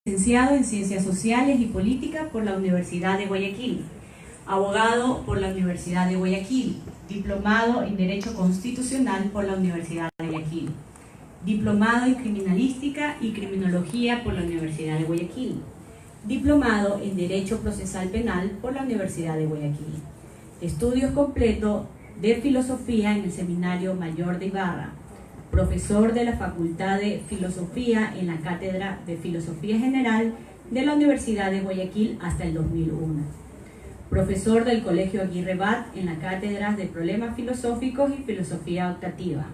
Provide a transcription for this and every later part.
Licenciado en Ciencias Sociales y Política por la Universidad de Guayaquil, abogado por la Universidad de Guayaquil, diplomado en Derecho Constitucional por la Universidad de Guayaquil, diplomado en Criminalística y Criminología por la Universidad de Guayaquil, diplomado en Derecho Procesal Penal por la Universidad de Guayaquil, estudios completos de Filosofía en el Seminario Mayor de Ibarra, profesor de la Facultad de Filosofía en la Cátedra de Filosofía General de la Universidad de Guayaquil hasta el 2001. Profesor del Colegio Aguirre Bat en la Cátedra de Problemas Filosóficos y Filosofía Optativa.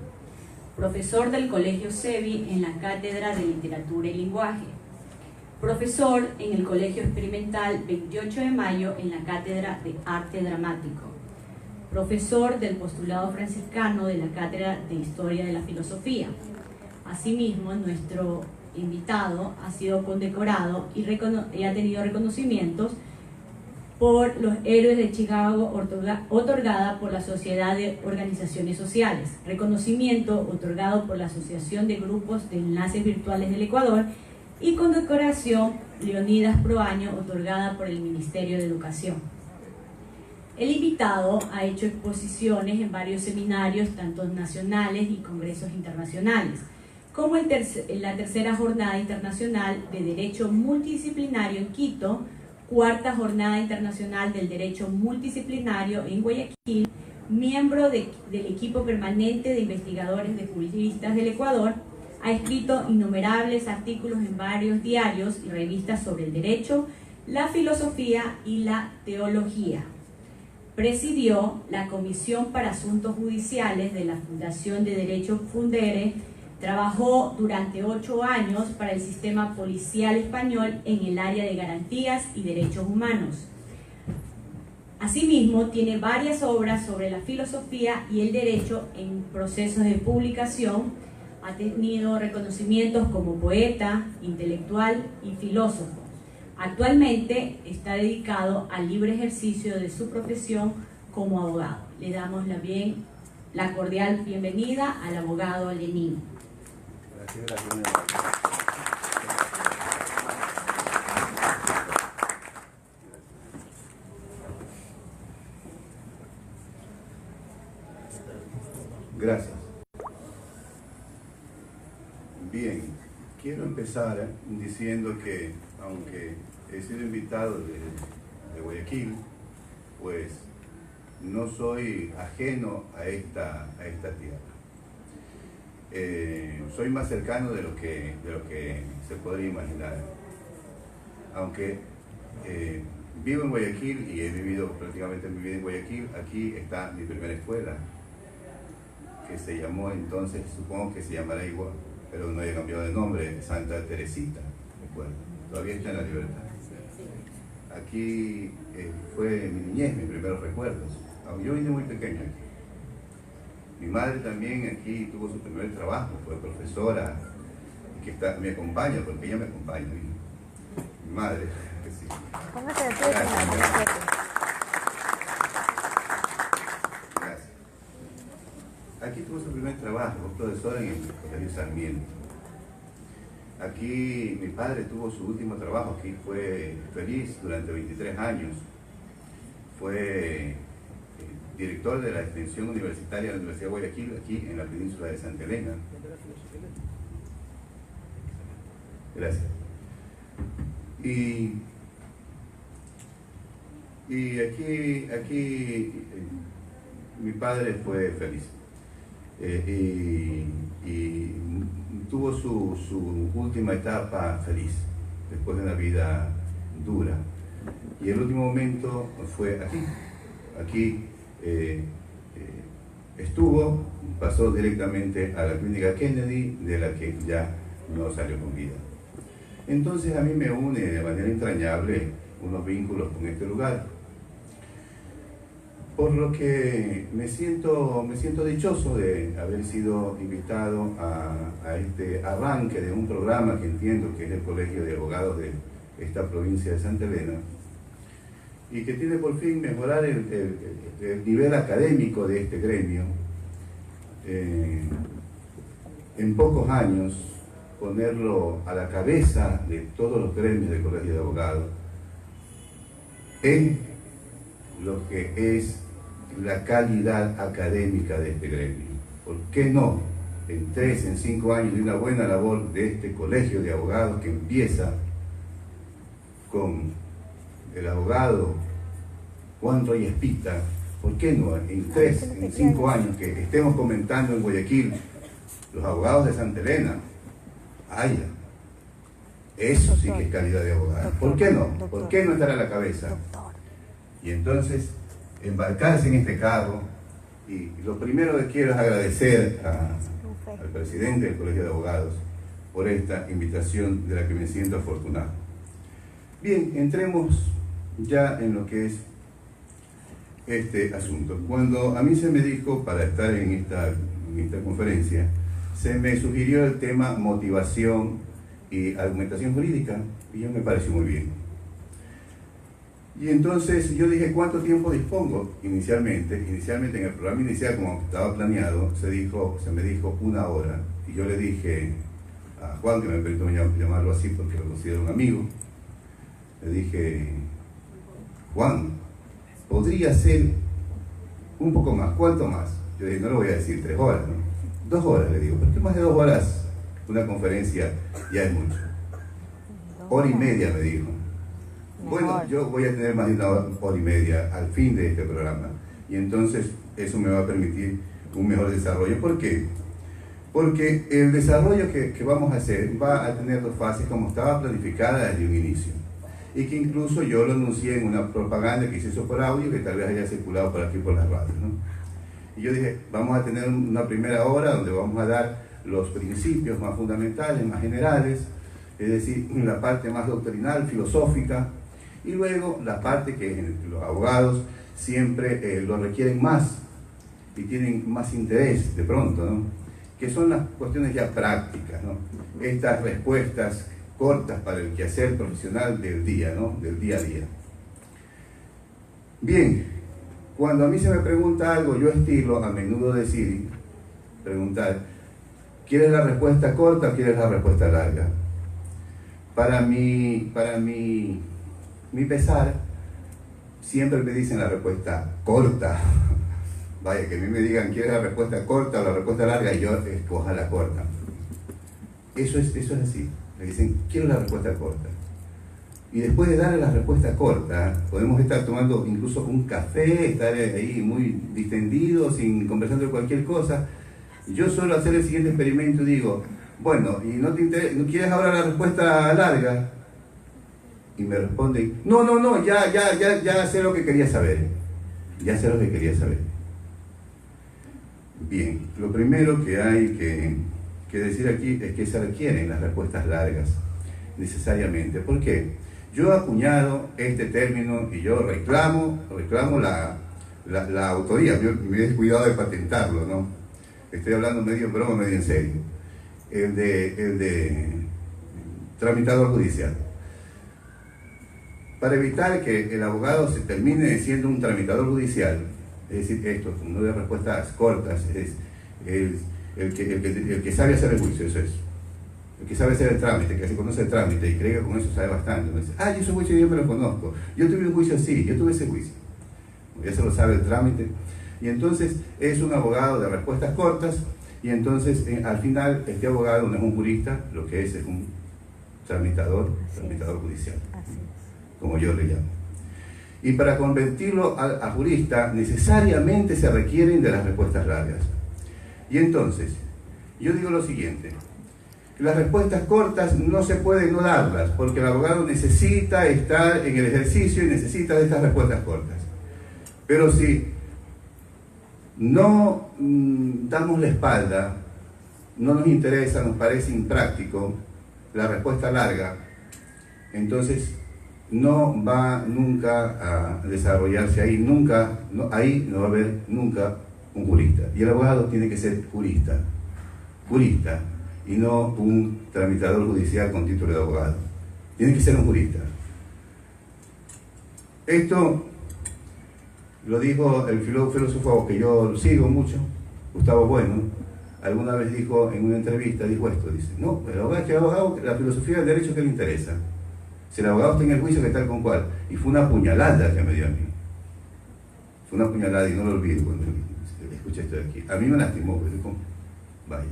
Profesor del Colegio CEBI en la Cátedra de Literatura y Lenguaje. Profesor en el Colegio Experimental 28 de Mayo en la Cátedra de Arte Dramático. Profesor del Postulado Franciscano de la Cátedra de Historia de la Filosofía. Asimismo, nuestro invitado ha sido condecorado y ha tenido reconocimientos por los Héroes de Chicago otorgada por la Sociedad de Organizaciones Sociales, reconocimiento otorgado por la Asociación de Grupos de Enlaces Virtuales del Ecuador y condecoración Leonidas Proaño otorgada por el Ministerio de Educación. El invitado ha hecho exposiciones en varios seminarios, tanto nacionales y congresos internacionales, como en la tercera Jornada Internacional de Derecho Multidisciplinario en Quito, cuarta Jornada Internacional del Derecho Multidisciplinario en Guayaquil, miembro del equipo permanente de investigadores de juristas del Ecuador, ha escrito innumerables artículos en varios diarios y revistas sobre el derecho, la filosofía y la teología. Presidió la Comisión para Asuntos Judiciales de la Fundación de Derecho Fundere, trabajó durante 8 años para el sistema policial español en el área de garantías y derechos humanos. Asimismo, tiene varias obras sobre la filosofía y el derecho en procesos de publicación. Ha tenido reconocimientos como poeta, intelectual y filósofo. Actualmente está dedicado al libre ejercicio de su profesión como abogado. Le damos la cordial bienvenida al abogado Lenín. Gracias. Bien, quiero empezar diciendo que aunque he sido invitado de Guayaquil, pues no soy ajeno a esta tierra. Soy más cercano de lo que se podría imaginar. Aunque vivo en Guayaquil y he vivido prácticamente mi vida en Guayaquil, aquí está mi primera escuela, que se llamó entonces, supongo que se llamará igual, pero no haya cambiado de nombre, Santa Teresita, recuerdo. Todavía está en La Libertad. Aquí fue mi niñez, mis primeros recuerdos. Yo vine muy pequeño aquí. Mi madre también aquí tuvo su primer trabajo, fue profesora, que me acompaña, porque ella me acompaña. Mi madre, que sí. Póngase de pie, Gracias. Aquí tuvo su primer trabajo, fue profesora en el Colegio Sarmiento. Aquí mi padre tuvo su último trabajo, aquí fue feliz durante 23 años. Fue director de la extensión universitaria de la Universidad de Guayaquil, aquí en la península de Santa Elena. Gracias. Y aquí mi padre fue feliz. Y tuvo su última etapa feliz, después de una vida dura. Y el último momento fue aquí. Aquí estuvo, pasó directamente a la clínica Kennedy, de la que ya no salió con vida. Entonces a mí me une de manera entrañable unos vínculos con este lugar, por lo que me siento dichoso de haber sido invitado a este arranque de un programa que entiendo que es el Colegio de Abogados de esta provincia de Santa Elena, y que tiene por fin mejorar el nivel académico de este gremio. En pocos años ponerlo a la cabeza de todos los gremios del Colegio de Abogados en lo que es la calidad académica de este gremio. ¿Por qué no? En 3, en 5 años de una buena labor de este Colegio de Abogados que empieza con el abogado Juan Reyes Pita, ¿por qué no? En 3, en 5 años que estemos comentando en Guayaquil los abogados de Santa Elena, haya. Eso sí que es calidad de abogado. ¿Por qué no? ¿Por qué no estar a la cabeza? Y entonces, embarcarse en este carro. Y lo primero que quiero es agradecer al presidente del Colegio de Abogados por esta invitación de la que me siento afortunado. Bien, entremos ya en lo que es este asunto. Cuando a mí se me dijo para estar en esta conferencia, se me sugirió el tema motivación y argumentación jurídica, y yo me pareció muy bien. Y entonces yo dije, ¿cuánto tiempo dispongo? Inicialmente en el programa inicial, como estaba planeado, se me dijo 1 hora. Y yo le dije a Juan, que me permitió llamarlo así porque lo considero un amigo, le dije, Juan, podría ser un poco más, ¿cuánto más? Yo dije, no le voy a decir 3 horas, ¿no? 2 horas, le digo, porque más de 2 horas una conferencia ya es mucho. 1 hora y media, me dijo. Bueno, yo voy a tener más de 1 hora y media al fin de este programa, y entonces eso me va a permitir un mejor desarrollo. ¿Por qué? Porque el desarrollo que vamos a hacer va a tener 2 fases como estaba planificada desde un inicio, y que incluso yo lo anuncié en una propaganda que se hizo por audio, que tal vez haya circulado por aquí por las radios, ¿no? Y yo dije, vamos a tener una primera hora donde vamos a dar los principios más fundamentales, más generales, es decir, la parte más doctrinal, filosófica, y luego la parte que los abogados siempre lo requieren más y tienen más interés de pronto, ¿no? Que son las cuestiones ya prácticas, ¿no? Estas respuestas cortas para el quehacer profesional del día, ¿no? Del día a día. Bien, cuando a mí se me pregunta algo, yo estilo a menudo preguntar, ¿quieres la respuesta corta o quieres la respuesta larga? Para mi pesar, siempre me dicen la respuesta corta. Vaya, que a mí me digan, ¿quieres la respuesta corta o la respuesta larga? Y yo escoja la corta. Eso es así. Me dicen, quiero la respuesta corta. Y después de darle la respuesta corta, podemos estar tomando incluso un café, estar ahí muy distendidos, conversando de cualquier cosa. Yo suelo hacer el siguiente experimento y digo, bueno, ¿y no quieres ahora la respuesta larga? Y me responden, no, ya sé lo que quería saber. Ya sé lo que quería saber. Bien, lo primero que hay que decir aquí es que se requieren las respuestas largas, necesariamente. ¿Por qué? Yo he acuñado este término y yo reclamo la autoría. Yo me he descuidado de patentarlo, ¿no? Estoy hablando medio en broma, medio en serio. El de tramitador judicial. Para evitar que el abogado se termine siendo un tramitador judicial, es decir, esto, no de respuestas cortas, es el que sabe hacer el juicio, eso es. El que sabe hacer el trámite, que se conoce el trámite y cree que con eso sabe bastante. Me dice, yo ese juicio yo me lo conozco. Yo tuve un juicio así, yo tuve ese juicio. Ya se lo sabe el trámite. Y entonces es un abogado de respuestas cortas, y entonces al final este abogado no es un jurista, lo que es un tramitador judicial, como yo le llamo. Y para convertirlo a jurista necesariamente se requieren de las respuestas largas. Y entonces, yo digo lo siguiente, las respuestas cortas no se pueden no darlas, porque el abogado necesita estar en el ejercicio y necesita de estas respuestas cortas. Pero si no damos la espalda, no nos interesa, nos parece impráctico la respuesta larga, entonces no va nunca a desarrollarse ahí, ahí no va a haber nunca un jurista. Y el abogado tiene que ser jurista, y no un tramitador judicial con título de abogado. Tiene que ser un jurista. Esto lo dijo el filósofo que yo sigo mucho, Gustavo Bueno, alguna vez dijo en una entrevista, dijo esto, dice, no, el abogado es que el abogado, la filosofía del derecho que le interesa. Si el abogado está en el juicio, que tal con cual. Y fue una puñalada que me dio a mí. Fue una puñalada y no lo olvido cuando escuché esto de aquí. A mí me lastimó, porque dijo, vaya,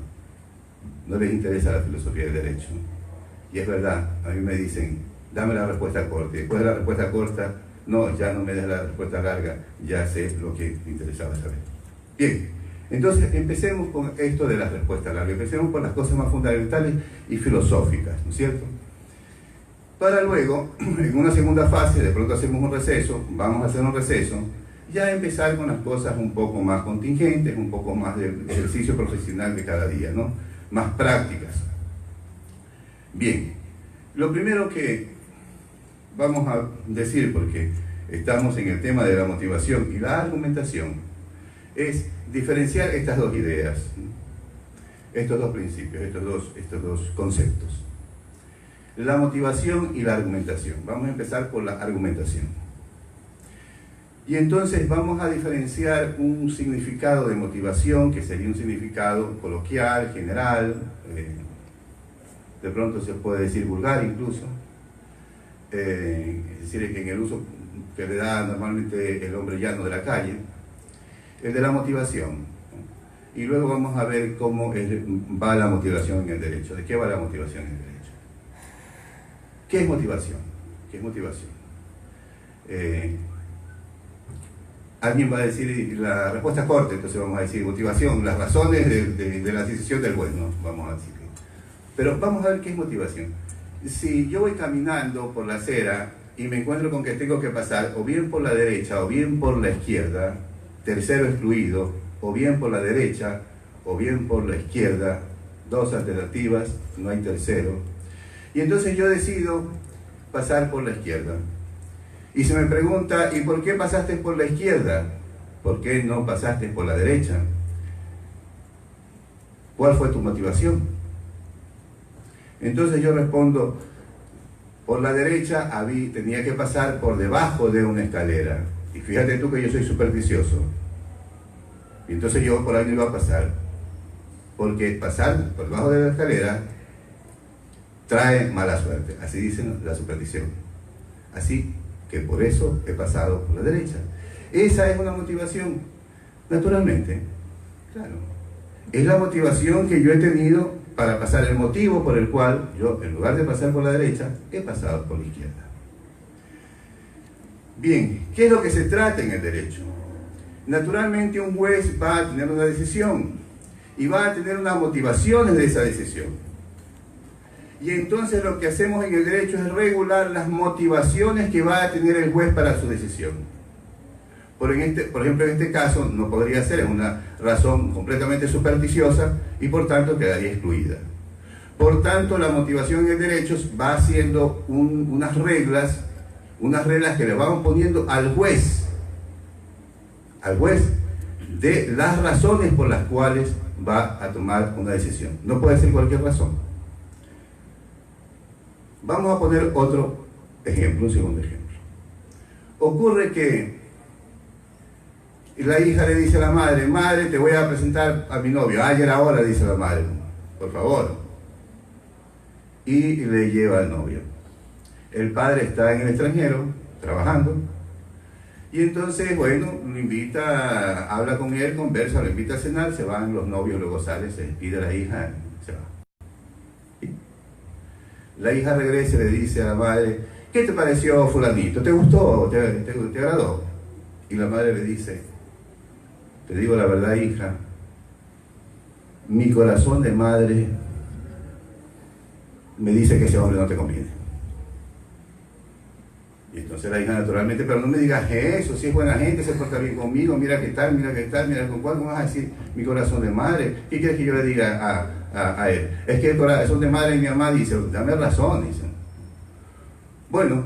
no les interesa la filosofía del derecho. Y es verdad, a mí me dicen, dame la respuesta corta. Y después de la respuesta corta, no, ya no me des la respuesta larga, ya sé lo que me interesaba saber. Bien, entonces empecemos con esto de las respuestas largas. Empecemos por las cosas más fundamentales y filosóficas, ¿no es cierto? Para luego, en una segunda fase, de pronto hacemos un receso, vamos a hacer un receso, ya empezar con las cosas un poco más contingentes, un poco más del ejercicio profesional de cada día, ¿no? Más prácticas. Bien, lo primero que vamos a decir, porque estamos en el tema de la motivación y la argumentación, es diferenciar estas dos ideas, estos dos principios, estos dos conceptos. La motivación y la argumentación. Vamos a empezar por la argumentación. Y entonces vamos a diferenciar un significado de motivación, que sería un significado coloquial, general, de pronto se puede decir vulgar incluso, es decir, que en el uso que le da normalmente el hombre llano de la calle, el de la motivación. Y luego vamos a ver cómo va la motivación en el derecho. ¿De qué va la motivación en el derecho? ¿Qué es motivación? ¿Qué es motivación? Alguien va a decir, la respuesta es corta, entonces vamos a decir motivación, las razones de la decisión del juez, ¿no? Vamos a decir. Pero vamos a ver qué es motivación. Si yo voy caminando por la acera y me encuentro con que tengo que pasar o bien por la derecha o bien por la izquierda, tercero excluido, o bien por la derecha o bien por la izquierda, dos alternativas, no hay tercero. Y entonces yo decido pasar por la izquierda. Y se me pregunta, ¿y por qué pasaste por la izquierda? ¿Por qué no pasaste por la derecha? ¿Cuál fue tu motivación? Entonces yo respondo, por la derecha tenía que pasar por debajo de una escalera. Y fíjate tú que yo soy supersticioso. Y entonces yo por ahí no iba a pasar. Porque pasar por debajo de la escalera trae mala suerte, así dicen la superstición. Así que por eso he pasado por la derecha. Esa es una motivación, naturalmente, claro. Es la motivación que yo he tenido para pasar, el motivo por el cual yo, en lugar de pasar por la derecha, he pasado por la izquierda. Bien, ¿qué es lo que se trata en el derecho? Naturalmente un juez va a tener una decisión y va a tener unas motivaciones de esa decisión. Y entonces lo que hacemos en el derecho es regular las motivaciones que va a tener el juez para su decisión. Por ejemplo, en este caso no podría ser, es una razón completamente supersticiosa y por tanto quedaría excluida. Por tanto, la motivación en el derecho va haciendo unas reglas que le van poniendo al juez de las razones por las cuales va a tomar una decisión. No puede ser cualquier razón. Vamos a poner otro ejemplo, un segundo ejemplo. Ocurre que la hija le dice a la madre, madre, te voy a presentar a mi novio. Ayer ahora, dice la madre, por favor. Y le lleva al novio. El padre está en el extranjero, trabajando. Y entonces, bueno, lo invita, habla con él, conversa, lo invita a cenar, se van los novios, luego sale, se despide a la hija, se va. La hija regresa y le dice a la madre, ¿qué te pareció fulanito? ¿Te gustó? ¿Te agradó? Y la madre le dice, te digo la verdad, hija, mi corazón de madre me dice que ese hombre no te conviene. Y entonces la hija naturalmente, pero no me digas eso, si es buena gente, se porta bien conmigo, mira qué tal, mira con cuál, ¿cómo vas a decir mi corazón de madre? ¿Qué quieres que yo le diga a él? Es que el corazón de madre y mi mamá dice, dame razón, dice. Bueno,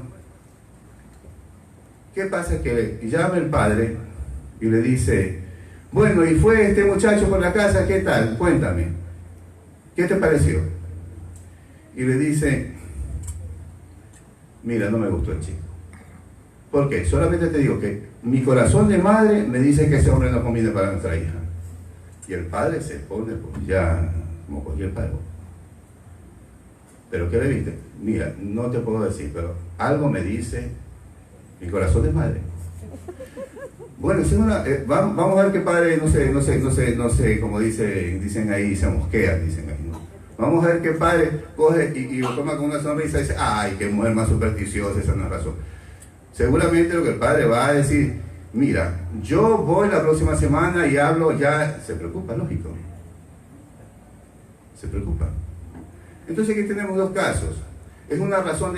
¿qué pasa? Que llama el padre y le dice, bueno, y fue este muchacho por la casa, ¿qué tal? Cuéntame, ¿qué te pareció? Y le dice, mira, no me gustó el chico. ¿Por qué? Solamente te digo que mi corazón de madre me dice que ese hombre no conviene para nuestra hija. Y el padre se pone pues ya como cualquier padre. ¿Pero qué le viste? Mira, no te puedo decir, pero algo me dice mi corazón de madre. Bueno, si vamos a ver qué padre, no sé, como dicen ahí, se mosquea, dicen ahí, ¿no? Vamos a ver qué padre coge y lo toma con una sonrisa y dice, ay, qué mujer más supersticiosa, esa no es razón. Seguramente lo que el padre va a decir, mira, yo voy la próxima semana y hablo, ya se preocupa, lógico. Se preocupa. Entonces aquí tenemos dos casos. Es una razón,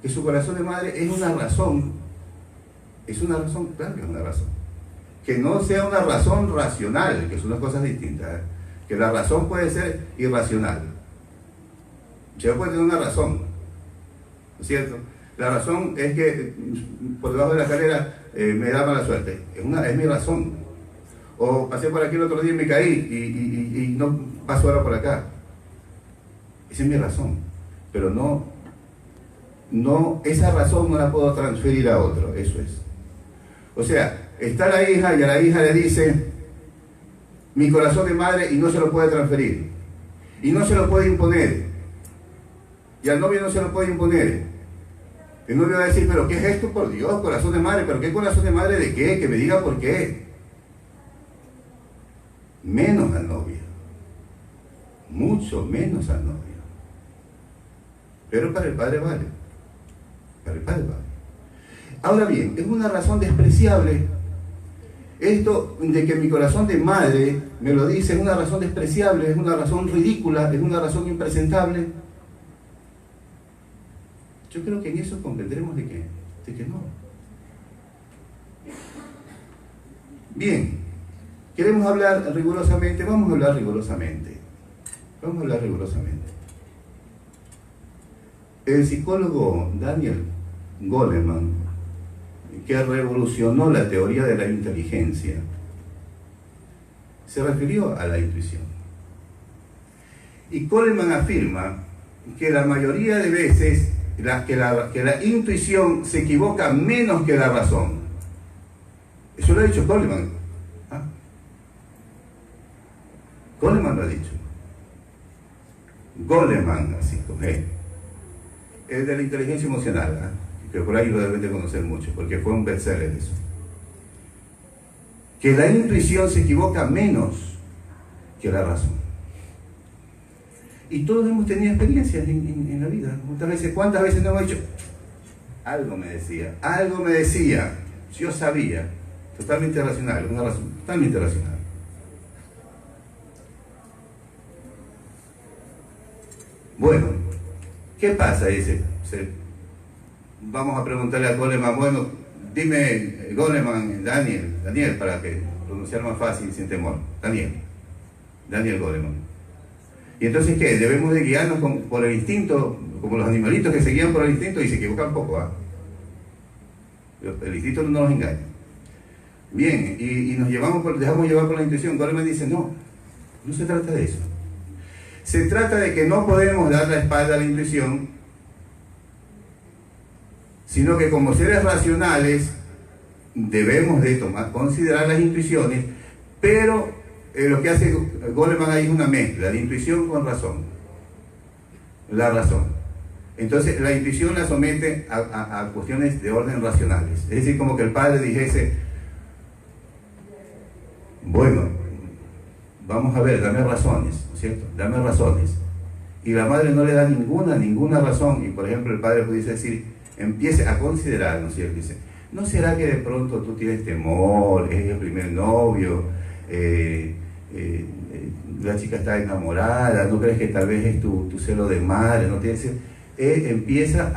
que su corazón de madre es una razón, claro que es una razón. Que no sea una razón racional, que son dos cosas distintas, ¿eh? Que la razón puede ser irracional. Se puede tener una razón, ¿no es cierto? La razón es que por debajo de la escalera me da mala suerte. Es mi razón. O pasé por aquí el otro día y me caí y no paso ahora por acá. Esa es mi razón. Pero no, esa razón no la puedo transferir a otro. Eso es. O sea, está la hija y a la hija le dice, mi corazón de madre, y no se lo puede transferir. Y no se lo puede imponer. Y al novio no se lo puede imponer. El novio va a decir, pero ¿qué es esto? Por Dios, corazón de madre. ¿Pero qué corazón de madre de qué? Que me diga por qué. Menos al novio. Mucho menos al novio. Pero para el padre vale. Para el padre vale. Ahora bien, es una razón despreciable. Esto de que mi corazón de madre me lo dice es una razón despreciable, es una razón ridícula, es una razón impresentable. Yo creo que en eso convendremos de que no. Bien, queremos hablar rigurosamente, vamos a hablar rigurosamente. Vamos a hablar rigurosamente. El psicólogo Daniel Goleman, que revolucionó la teoría de la inteligencia, se refirió a la intuición. Y Goleman afirma que la mayoría de veces que la intuición se equivoca menos que la razón. Eso lo ha dicho Goleman. ¿Ah? Goleman lo ha dicho. Goleman, así con G. Es de la inteligencia emocional, ¿eh? Que por ahí lo deben de conocer mucho, porque fue un bestseller eso. Que la intuición se equivoca menos que la razón. Y todos hemos tenido experiencias en la vida. ¿Cuántas veces no hemos dicho? Algo me decía, yo sabía, totalmente racional, una razón totalmente racional. Bueno, ¿qué pasa? Dice, vamos a preguntarle a Goleman, bueno, dime, Goleman, Daniel, para que pronunciar más fácil, sin temor, Daniel Goleman. Y entonces, ¿qué? Debemos de guiarnos por el instinto, como los animalitos que se guían por el instinto y se equivocan poco, ¿ah? El instinto no nos engaña. Bien, y nos dejamos llevar por la intuición. Goleman dice, no se trata de eso. Se trata de que no podemos dar la espalda a la intuición, sino que como seres racionales debemos de considerar las intuiciones, pero lo que hace Goleman ahí es una mezcla de intuición con razón. La razón. Entonces la intuición la somete a cuestiones de orden racionales. Es decir, como que el padre dijese, bueno, vamos a ver, dame razones, ¿no es cierto? Dame razones. Y la madre no le da ninguna razón. Y por ejemplo el padre pudiese decir, empiece a considerar, ¿no es cierto? Dice, ¿no será que de pronto tú tienes temor, es el primer novio, la chica está enamorada, no crees que tal vez es tu celo de madre, no tienes, empieza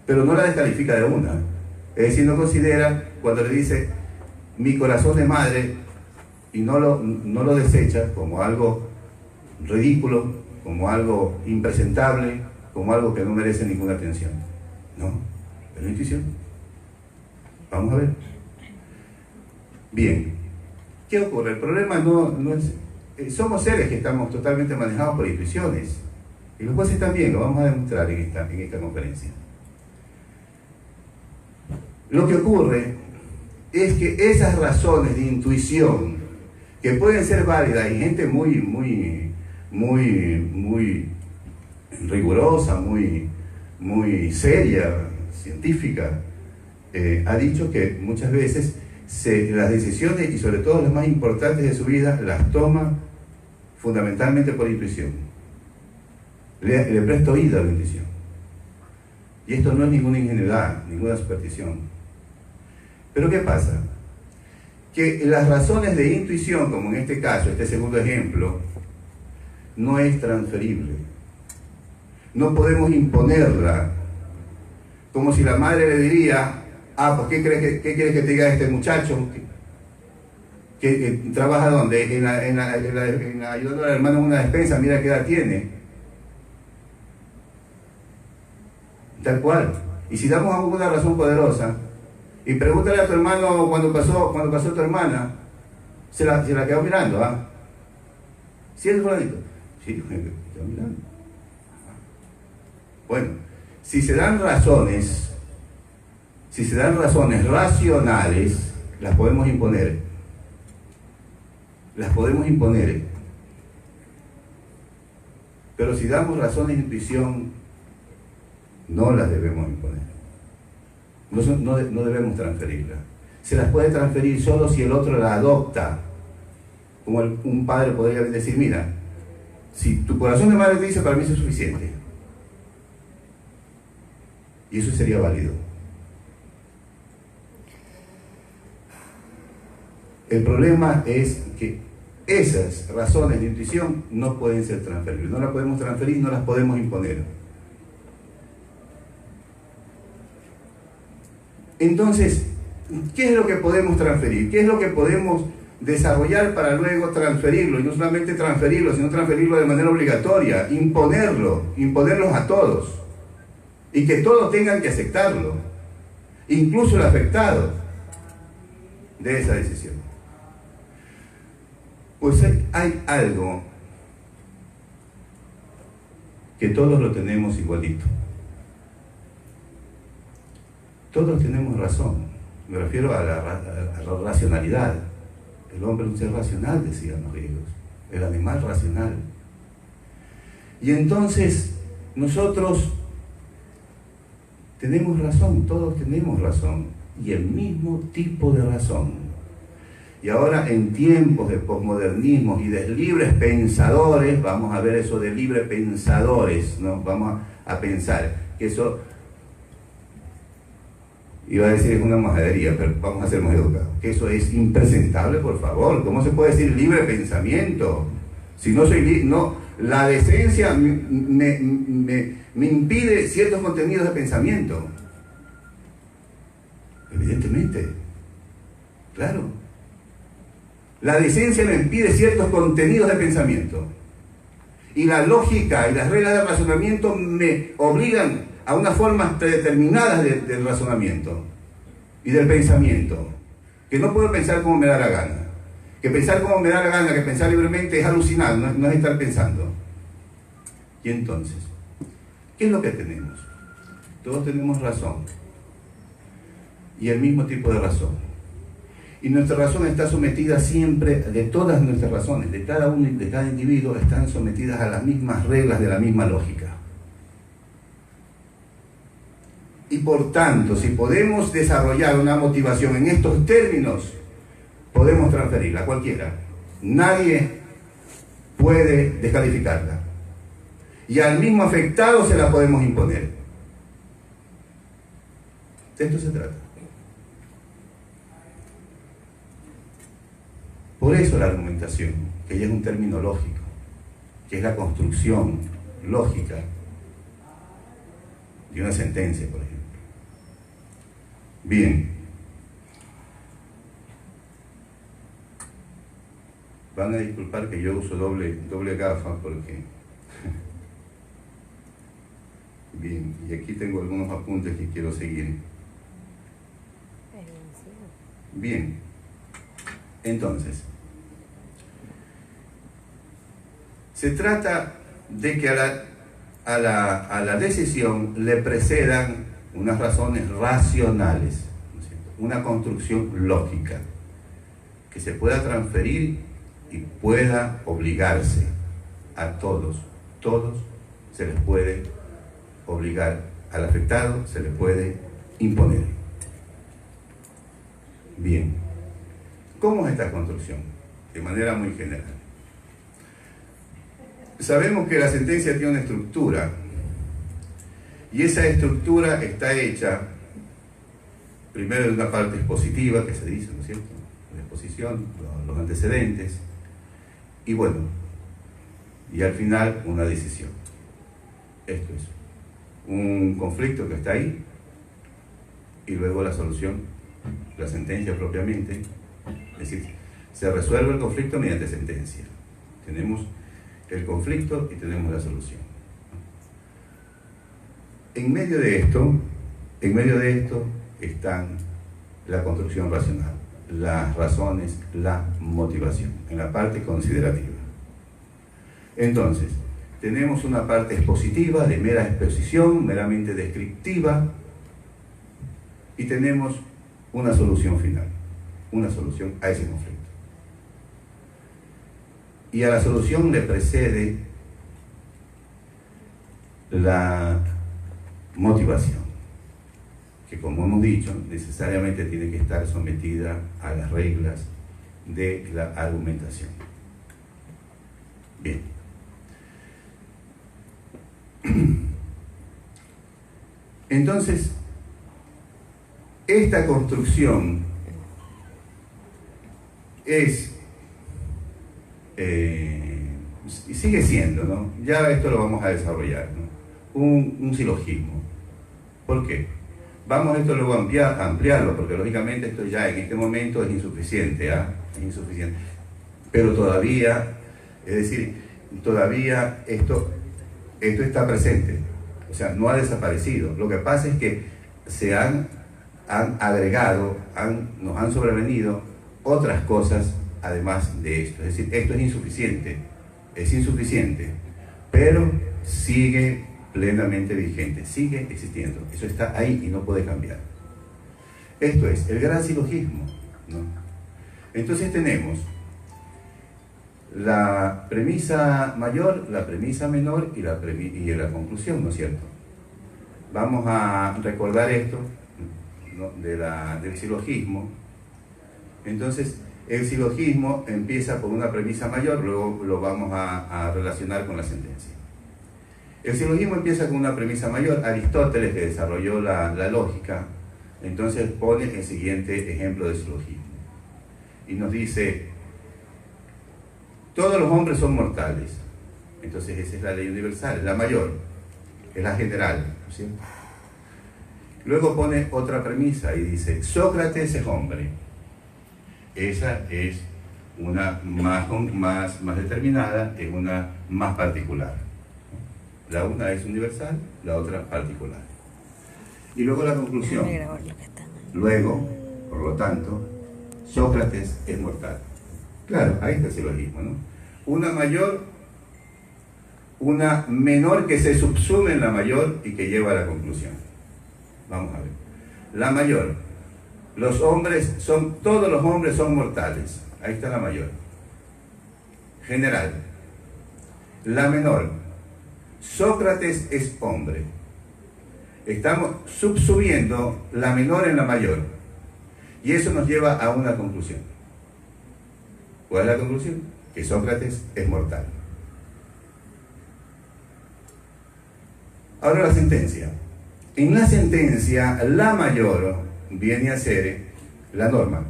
pero no la descalifica de una, es decir, no considera cuando le dice mi corazón de madre y no lo desecha como algo ridículo, como algo impresentable, como algo que no merece ninguna atención. No, es la intuición. Vamos a ver. Bien. ¿Qué ocurre? El problema no es... somos seres que estamos totalmente manejados por intuiciones. Y los jueces también, lo vamos a demostrar en esta conferencia. Lo que ocurre es que esas razones de intuición, que pueden ser válidas, y gente muy rigurosa, muy seria, científica, ha dicho que muchas veces las decisiones, y sobre todo las más importantes de su vida, las toma fundamentalmente por intuición. Le presta oído a la intuición. Y esto no es ninguna ingenuidad, ninguna superstición. Pero ¿qué pasa? Que las razones de intuición, como en este caso, este segundo ejemplo, no es transferible. No podemos imponerla. Como si la madre le diría, pues ¿qué quieres que te diga este muchacho? ¿Que trabaja dónde? Ayudando al hermano en una despensa, mira qué edad tiene. Tal cual. Y si damos alguna razón poderosa, y pregúntale a tu hermano cuando pasó tu hermana, se la quedó mirando, ¿ah? ¿Sí es fulanito? Sí, me quedó mirando. Bueno, si se dan razones racionales, las podemos imponer. Las podemos imponer. Pero si damos razones de intuición, no las debemos imponer. No debemos transferirlas. Se las puede transferir solo si el otro la adopta. Como un padre podría decir, mira, si tu corazón de madre te dice, para mí eso es suficiente. Y eso sería válido. El problema es que esas razones de intuición no pueden ser transferibles. No las podemos transferir, no las podemos imponer. Entonces, ¿qué es lo que podemos transferir? ¿Qué es lo que podemos desarrollar para luego transferirlo? Y no solamente transferirlo, sino transferirlo de manera obligatoria, imponerlos a todos. Y que todos tengan que aceptarlo, incluso el afectado de esa decisión. Pues hay algo que todos lo tenemos igualito. Todos tenemos razón. Me refiero a la racionalidad. El hombre es un ser racional, decían los griegos. El animal racional. Y entonces, nosotros tenemos razón, todos tenemos razón. Y el mismo tipo de razón. Y ahora, en tiempos de posmodernismo y de libres pensadores, vamos a ver eso de libres pensadores, ¿no? Vamos a pensar que eso, iba a decir es una majadería, pero vamos a ser más educados, que eso es impresentable, por favor. ¿Cómo se puede decir libre pensamiento? Si no soy la decencia me impide ciertos contenidos de pensamiento. Evidentemente, claro. La decencia me impide ciertos contenidos de pensamiento. Y la lógica y las reglas de razonamiento me obligan a unas formas predeterminadas del razonamiento y del pensamiento. Que no puedo pensar como me da la gana. Que pensar como me da la gana, que pensar libremente es alucinar, no es estar pensando. Y entonces, ¿qué es lo que tenemos? Todos tenemos razón. Y el mismo tipo de razón. Y nuestra razón está sometida siempre, de todas nuestras razones, de cada uno y de cada individuo, están sometidas a las mismas reglas de la misma lógica. Y por tanto, si podemos desarrollar una motivación en estos términos, podemos transferirla a cualquiera. Nadie puede descalificarla. Y al mismo afectado se la podemos imponer. De esto se trata. Por eso la argumentación, que ya es un término lógico, que es la construcción lógica de una sentencia, por ejemplo. Bien. Van a disculpar que yo uso doble gafa porque... Bien, y aquí tengo algunos apuntes que quiero seguir. Bien. Entonces, se trata de que a la decisión le precedan unas razones racionales, ¿no es cierto? una construcción lógica que se pueda transferir y pueda obligarse a todos se les puede obligar, al afectado se le puede imponer. Bien, ¿cómo es esta construcción? De manera muy general. Sabemos que la sentencia tiene una estructura y esa estructura está hecha primero de una parte expositiva que se dice, ¿no es cierto? La exposición, los antecedentes y bueno, y al final una decisión. Esto es un conflicto que está ahí y luego la solución, la sentencia propiamente, es decir, se resuelve el conflicto mediante sentencia. Tenemos el conflicto y tenemos la solución. En medio de esto están la construcción racional, las razones, la motivación, en la parte considerativa. Entonces, tenemos una parte expositiva, de mera exposición, meramente descriptiva, y tenemos una solución final, una solución a ese conflicto. Y a la solución le precede la motivación, que como hemos dicho, necesariamente tiene que estar sometida a las reglas de la argumentación. Bien. Entonces, esta construcción es y sigue siendo, ¿no? Ya esto lo vamos a desarrollar, ¿no? Un silogismo. ¿Por qué? Vamos esto luego a ampliarlo, porque lógicamente esto ya en este momento es insuficiente, ¿eh? Es insuficiente. Pero todavía, es decir, todavía esto está presente, o sea, no ha desaparecido. Lo que pasa es que se han agregado, nos han sobrevenido otras cosas además de esto. Es decir, esto es insuficiente, pero sigue plenamente vigente, sigue existiendo. Eso está ahí y no puede cambiar. Esto es el gran silogismo, ¿no? Entonces tenemos la premisa mayor, la premisa menor y la conclusión, ¿no es cierto? Vamos a recordar esto, ¿no? del silogismo. Entonces, el silogismo empieza por una premisa mayor, luego lo vamos a relacionar con la sentencia. El silogismo empieza con una premisa mayor. Aristóteles, que desarrolló la lógica, entonces pone el siguiente ejemplo de silogismo. Y nos dice, todos los hombres son mortales. Entonces esa es la ley universal, la mayor, es la general, ¿sí? Luego pone otra premisa y dice, Sócrates es hombre. Esa es una más determinada, es una más particular. La una es universal, la otra particular. Y luego la conclusión. Luego, por lo tanto, Sócrates es mortal. Claro, ahí está el silogismo, ¿no? Una mayor, una menor que se subsume en la mayor y que lleva a la conclusión. Vamos a ver. La mayor. Todos los hombres son mortales. Ahí está la mayor. General. La menor. Sócrates es hombre. Estamos subsumiendo la menor en la mayor. Y eso nos lleva a una conclusión. ¿Cuál es la conclusión? Que Sócrates es mortal. Ahora la sentencia. En la sentencia, la mayor viene a ser la norma.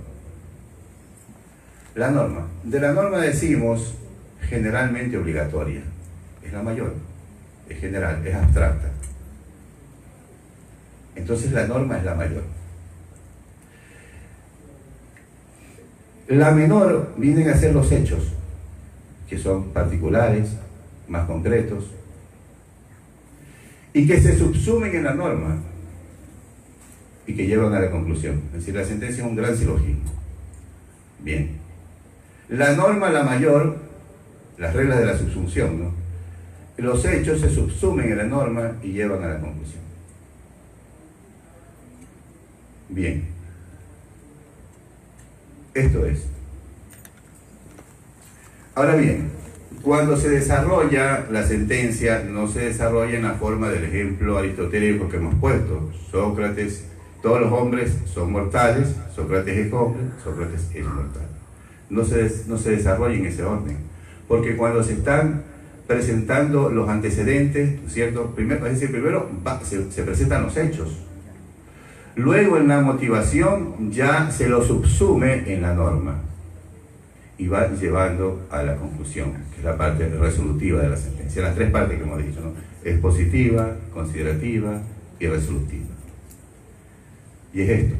La norma. De la norma decimos generalmente obligatoria. Es la mayor. Es general, es abstracta. Entonces la norma es la mayor. La menor vienen a ser los hechos, que son particulares, más concretos, y que se subsumen en la norma y que llevan a la conclusión. Es decir, la sentencia es un gran silogismo. Bien. La norma, la mayor, las reglas de la subsunción, ¿no? Los hechos se subsumen en la norma y llevan a la conclusión. Bien. Esto es. Ahora bien, cuando se desarrolla la sentencia, no se desarrolla en la forma del ejemplo aristotélico que hemos puesto. Sócrates, todos los hombres son mortales, Sócrates es hombre, Sócrates es mortal. No se desarrolla en ese orden, porque cuando se están presentando los antecedentes, ¿cierto? Primero se presentan los hechos. Luego en la motivación ya se lo subsume en la norma y va llevando a la conclusión, que es la parte resolutiva de la sentencia. Las tres partes que hemos dicho, ¿no? Expositiva, considerativa y resolutiva. Y es esto.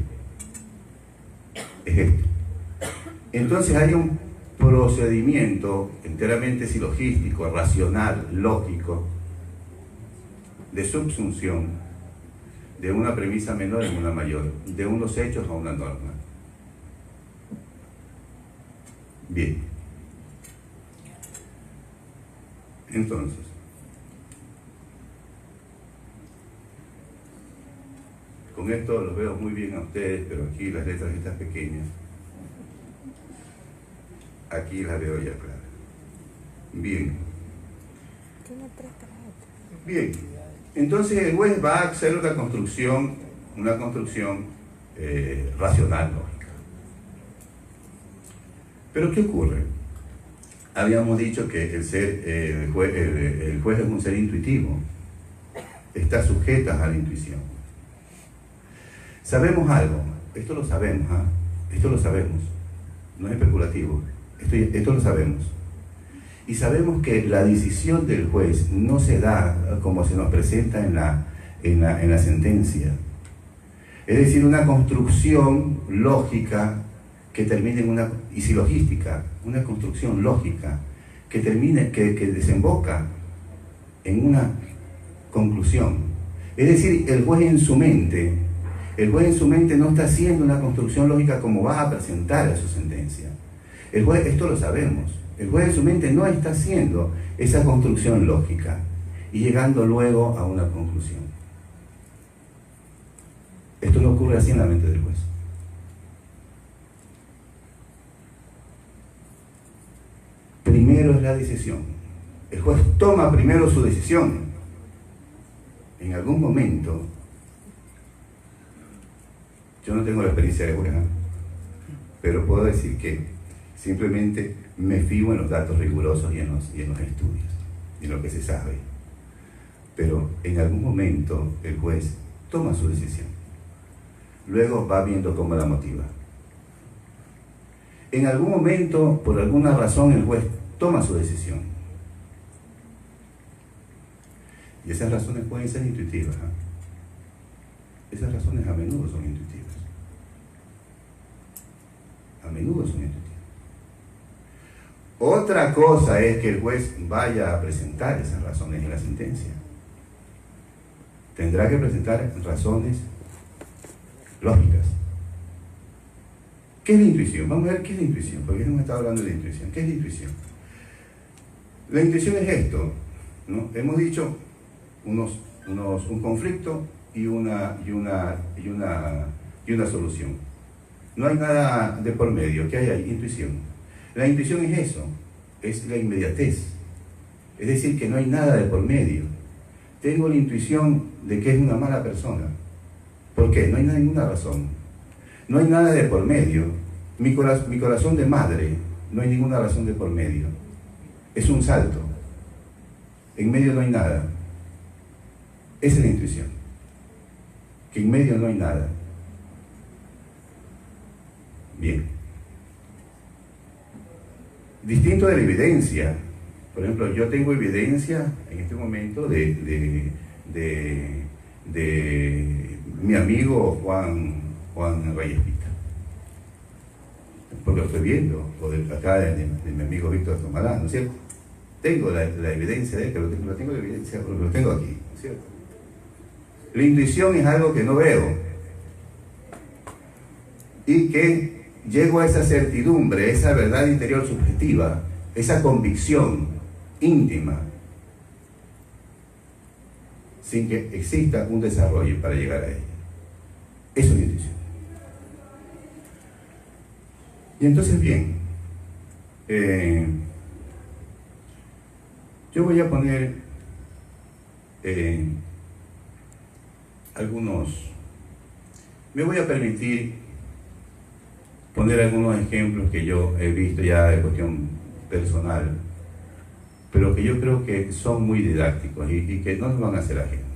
Es esto. Entonces hay un procedimiento enteramente silogístico, racional, lógico, de subsunción de una premisa menor en una mayor, de unos hechos a una norma. Bien. Entonces, con esto los veo muy bien a ustedes, pero aquí las letras estas pequeñas, aquí las veo ya claras. Bien. Tiene 3 tarjetas. Bien. Entonces el juez va a hacer una construcción racional, lógica. Pero ¿qué ocurre? Habíamos dicho que el juez es un ser intuitivo, está sujeta a la intuición. Sabemos algo, esto lo sabemos, esto lo sabemos, no es especulativo, esto lo sabemos. Y sabemos que la decisión del juez no se da como se nos presenta en la sentencia. Es decir, una construcción lógica que termine en y silogística, una construcción lógica que desemboca en una conclusión. Es decir, el juez en su mente no está haciendo una construcción lógica como va a presentar a su sentencia. El juez, esto lo sabemos, el juez en su mente no está haciendo esa construcción lógica y llegando luego a una conclusión. Esto no ocurre así en la mente del juez. Primero es la decisión. El juez toma primero su decisión. En algún momento, yo no tengo la experiencia de juez, pero puedo decir que simplemente me fijo en los datos rigurosos y en los estudios, y en lo que se sabe. Pero en algún momento el juez toma su decisión. Luego va viendo cómo la motiva. En algún momento, por alguna razón, el juez toma su decisión. Y esas razones pueden ser intuitivas. Esas razones a menudo son intuitivas. A menudo son intuitivas. Otra cosa es que el juez vaya a presentar esas razones en la sentencia. Tendrá que presentar razones lógicas. ¿Qué es la intuición? Vamos a ver qué es la intuición, porque hemos estado hablando de la intuición. ¿Qué es la intuición? La intuición es esto, ¿no? Hemos dicho un conflicto y una solución. No hay nada de por medio. ¿Qué hay ahí? Intuición. La intuición es eso, es la inmediatez. Es decir, que no hay nada de por medio. Tengo la intuición de que es una mala persona. ¿Por qué? No hay ninguna razón. No hay nada de por medio. Mi corazón de madre, no hay ninguna razón de por medio. Es un salto. En medio no hay nada. Esa es la intuición. Que en medio no hay nada. Bien. Distinto de la evidencia. Por ejemplo, yo tengo evidencia en este momento de mi amigo Juan Reyes Pita. Porque lo estoy viendo, o acá de mi amigo Víctor Tomalán, ¿no es cierto? Tengo la evidencia de él, pero lo tengo de evidencia, porque lo tengo aquí, ¿no es cierto? La intuición es algo que no veo y que llego a esa certidumbre, esa verdad interior subjetiva, esa convicción íntima, sin que exista un desarrollo para llegar a ella. Eso es la intuición. Y entonces, bien, yo voy a poner me voy a permitir poner algunos ejemplos que yo he visto ya de cuestión personal, pero que yo creo que son muy didácticos y que no nos van a hacer ajenos.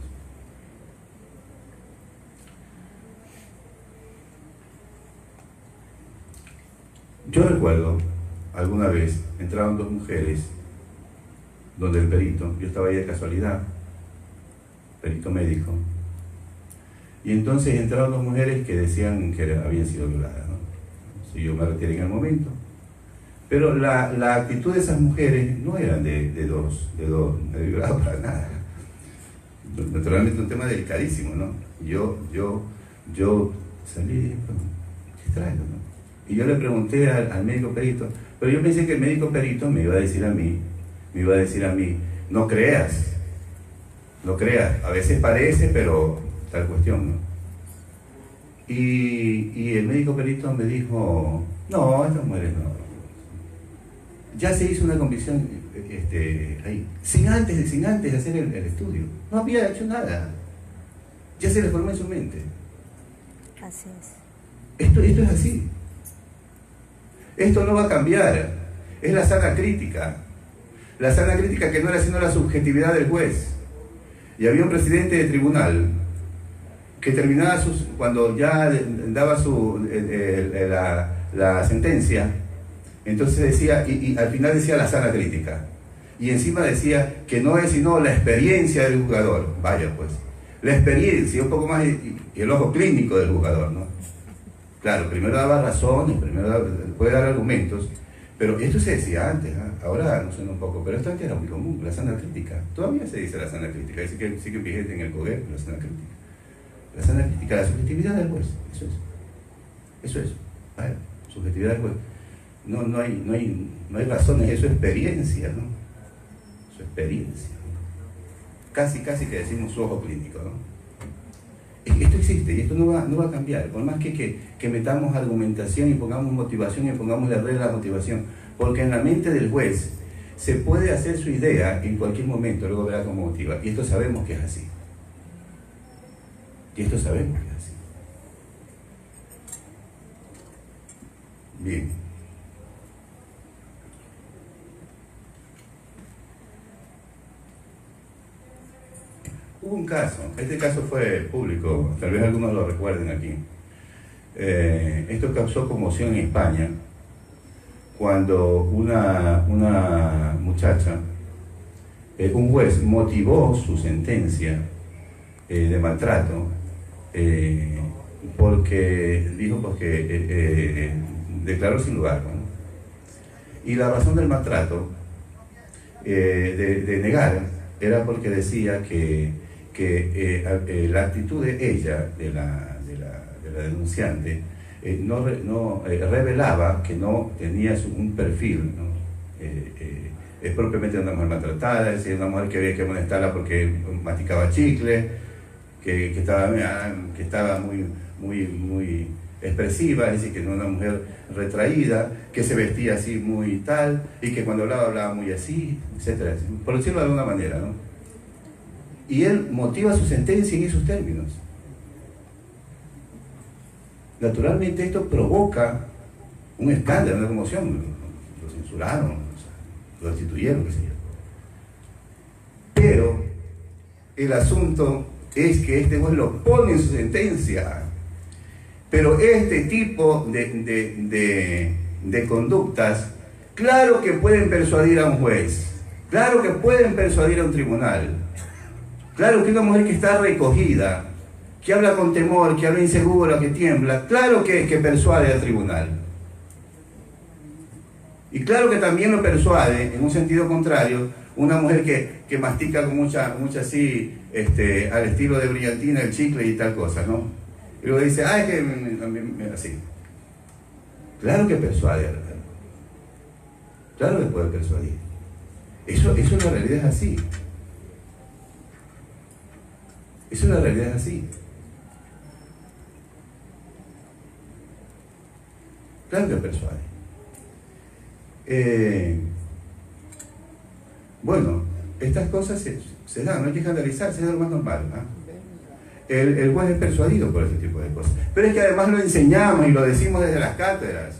Yo recuerdo, alguna vez, entraron dos mujeres donde el perito, yo estaba ahí de casualidad, perito médico, y entonces entraron dos mujeres que decían que habían sido violadas, ¿no? Si yo me retiré en el momento. Pero la actitud de esas mujeres no eran de dos violados para nada. Naturalmente un tema delicadísimo, ¿no? Yo salí y dije, ¿qué traes, no? Y yo le pregunté al médico perito, pero yo pensé que el médico perito me iba a decir a mí, no creas, a veces parece, pero tal cuestión, ¿no? Y el médico perito me dijo, no, estas mujeres no. Ya se hizo una convicción ahí, sin antes de hacer el estudio. No había hecho nada. Ya se le formó en su mente. Así es. Esto es así. Esto no va a cambiar. Es la sana crítica. La sana crítica que no era sino la subjetividad del juez. Y había un presidente de tribunal que terminaba cuando ya daba la sentencia, entonces decía, y al final decía la sana crítica. Y encima decía que no es sino la experiencia del juzgador. Vaya pues, la experiencia, un poco más, y el ojo clínico del juzgador, ¿no? Claro, primero daba razones, puede dar argumentos, pero esto se decía antes, ¿eh? Ahora no suena un poco, pero esto antes era muy común, la sana crítica. Todavía se dice la sana crítica, dice que sigue vigente en el poder, la sana crítica. La sana crítica, la subjetividad del juez, eso es, ¿vale? Subjetividad del juez. No hay razones, eso es experiencia, ¿no? Eso es experiencia, ¿no? Casi que decimos su ojo clínico, ¿no? Esto existe y esto no va a cambiar, por más que metamos argumentación y pongamos motivación y pongamos la regla de la motivación, porque en la mente del juez se puede hacer su idea en cualquier momento, luego verá cómo motiva, y esto sabemos que es así. Bien. Hubo un caso, este caso fue público, tal vez algunos lo recuerden aquí. Esto causó conmoción en España cuando una muchacha, un juez motivó su sentencia de maltrato porque dijo que declaró sin lugar, ¿no? Y la razón del maltrato de negar era porque decía que la actitud de ella, de la denunciante, revelaba que no tenía un perfil, ¿no? Es propiamente una mujer maltratada, es decir, una mujer que había que molestarla porque masticaba chicle, que estaba muy expresiva, es decir, que no era una mujer retraída, que se vestía así muy tal, y que cuando hablaba muy así, etcétera, por decirlo de alguna manera, ¿no? Y él motiva su sentencia en esos términos. Naturalmente esto provoca un escándalo, una conmoción. Lo censuraron, lo destituyeron, qué sé yo. Pero el asunto es que este juez lo pone en su sentencia. Pero este tipo de conductas, claro que pueden persuadir a un juez, claro que pueden persuadir a un tribunal. Claro que una mujer que está recogida, que habla con temor, que habla insegura, que tiembla, claro que persuade al tribunal. Y claro que también lo persuade, en un sentido contrario, una mujer que mastica con mucha así, al estilo de brillantina, el chicle y tal cosa, ¿no? Y luego dice, es que así. Claro que persuade, claro que puede persuadir. Eso en la realidad es así. Eso en la realidad es así. Claro que persuade. Bueno, estas cosas se dan, no hay que escandalizarse, es lo más normal, ¿no? El juez es persuadido por ese tipo de cosas. Pero es que además lo enseñamos y lo decimos desde las cátedras.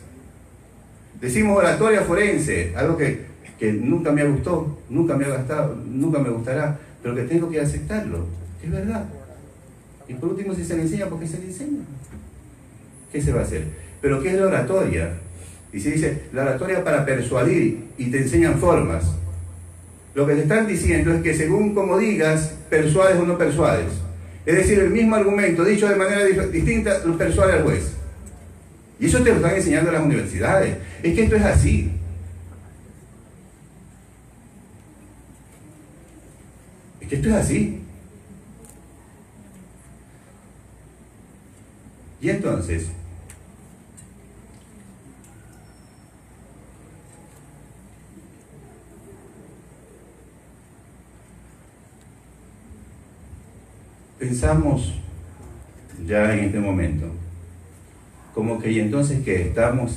Decimos oratoria forense, algo que nunca me gustó, nunca me ha gustado, nunca me gustará, pero que tengo que aceptarlo, que es verdad. Y por último, si se le enseña, ¿por qué se le enseña? ¿Qué se va a hacer? Pero ¿qué es la oratoria? Y se dice, la oratoria para persuadir, y te enseñan formas. Lo que te están diciendo es que según como digas, persuades o no persuades. Es decir, el mismo argumento, dicho de manera distinta, lo persuade al juez. Y eso te lo están enseñando en las universidades. Es que esto es así. Es que esto es así. Y entonces, pensamos ya en este momento, como que y entonces que estamos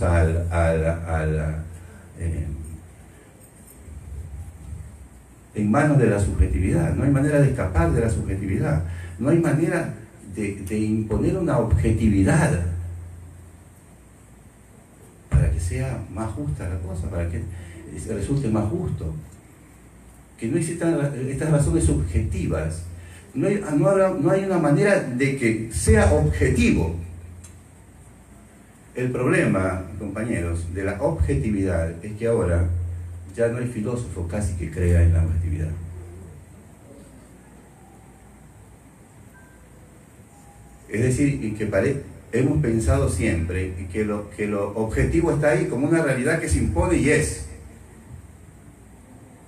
en manos de la subjetividad, no hay manera de escapar de la subjetividad, no hay manera de imponer una objetividad para que sea más justa la cosa, para que resulte más justo, que no existan estas razones subjetivas. No hay una manera de que sea objetivo. El problema, compañeros, de la objetividad es que ahora ya no hay filósofo casi que crea en la objetividad. Es decir, y que hemos pensado siempre que lo objetivo está ahí como una realidad que se impone y es.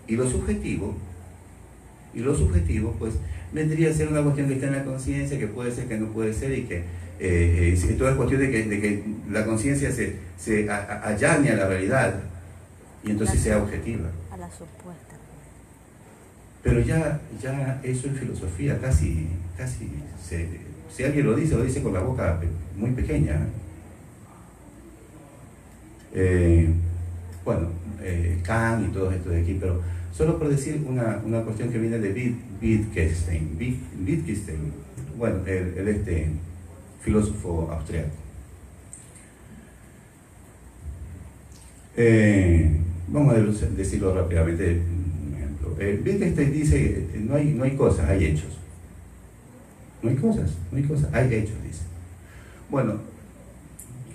Y lo subjetivo, pues, vendría a ser una cuestión que está en la conciencia, que puede ser, que no puede ser, y que toda es cuestión de que la conciencia se allañe a la realidad y entonces sea objetiva. A la supuesta. Pero ya eso en filosofía casi si alguien lo dice con la boca muy pequeña. Kant y todo esto de aquí, pero solo por decir una cuestión que viene de Wittgenstein, bueno, el filósofo austriaco. Vamos a decirlo rápidamente. Un ejemplo. Wittgenstein dice que no hay cosas, hay hechos. No hay cosas, hay hechos, dice. Bueno,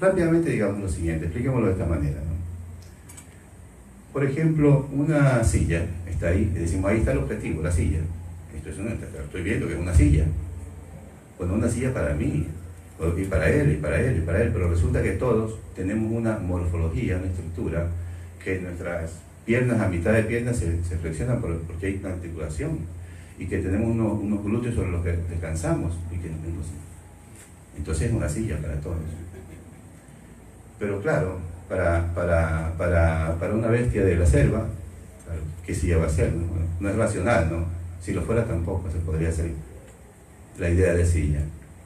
rápidamente digamos lo siguiente, expliquémoslo de esta manera, ¿no? Por ejemplo, una silla está ahí, y decimos, ahí está el objetivo, la silla. Estoy viendo que es una silla. Bueno, una silla para mí, y para él, pero resulta que todos tenemos una morfología, una estructura, que nuestras piernas, a mitad de piernas, se flexionan porque hay una articulación, y que tenemos unos glúteos sobre los que descansamos, y que entonces es una silla para todos. Pero claro, para una bestia de la selva, claro, ¿qué silla va a ser? No es racional, ¿no? Si lo fuera tampoco se podría hacer la idea de silla,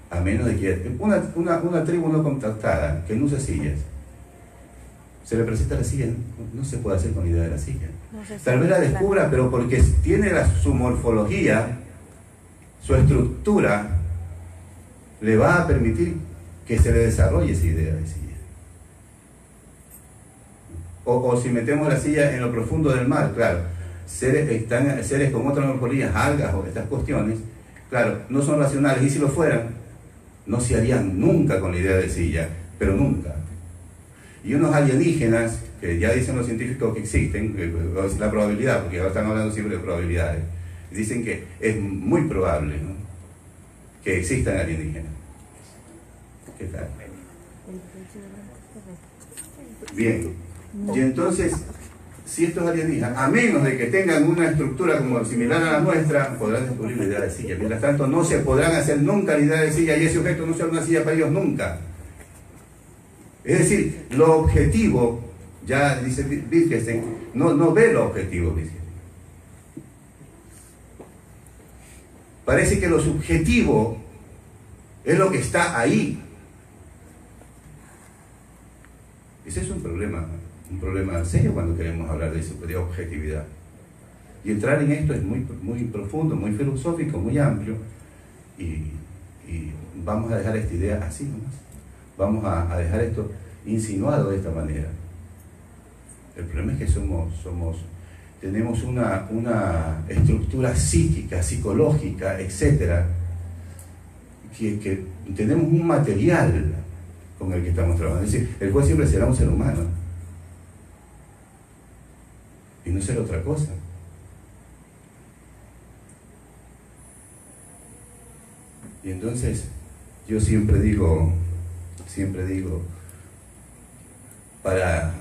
a menos de que una tribu no contactada que no usa sillas, se le presenta la silla, no se puede hacer con la idea de la silla. Tal vez la descubra, pero porque tiene su morfología, su estructura, le va a permitir que se le desarrolle esa idea de silla. O si metemos la silla en lo profundo del mar, claro, seres con otras morfologías, algas o estas cuestiones, claro, no son racionales, y si lo fueran, no se harían nunca con la idea de silla, pero nunca. Y unos alienígenas, que ya dicen los científicos que existen, la probabilidad, porque ahora están hablando siempre de probabilidades, dicen que es muy probable, ¿no?, que existan alienígenas. ¿Qué tal? Bien, y entonces, si estos alienígenas, a menos de que tengan una estructura como similar a la nuestra, podrán descubrir la idea de silla. Mientras tanto, no se podrán hacer nunca la idea de silla, y ese objeto no será una silla para ellos nunca. Es decir, lo objetivo, ya dice Wittgenstein, no ve lo objetivo, dice. Parece que lo subjetivo es lo que está ahí. Ese es un problema un problema serio cuando queremos hablar de objetividad. Y entrar en esto es muy, muy profundo, muy filosófico, muy amplio, y vamos a dejar esta idea así nomás. Vamos a dejar esto insinuado de esta manera. El problema es que tenemos una estructura psíquica, psicológica, etcétera, que tenemos un material con el que estamos trabajando. Es decir, el juez siempre será un ser humano y no será otra cosa. Y entonces yo siempre digo, para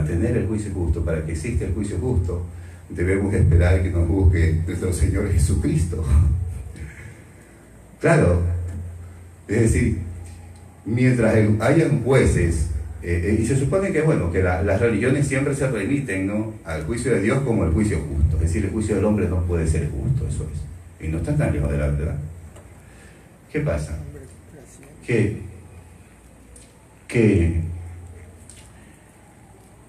tener el juicio justo, para que exista el juicio justo, debemos esperar que nos juzgue nuestro Señor Jesucristo. Claro, es decir, mientras hayan jueces, y se supone que, bueno, que las religiones siempre se remiten, ¿no?, al juicio de Dios como el juicio justo, es decir, el juicio del hombre no puede ser justo, eso es, y no está tan lejos de la verdad. ¿Qué pasa? Que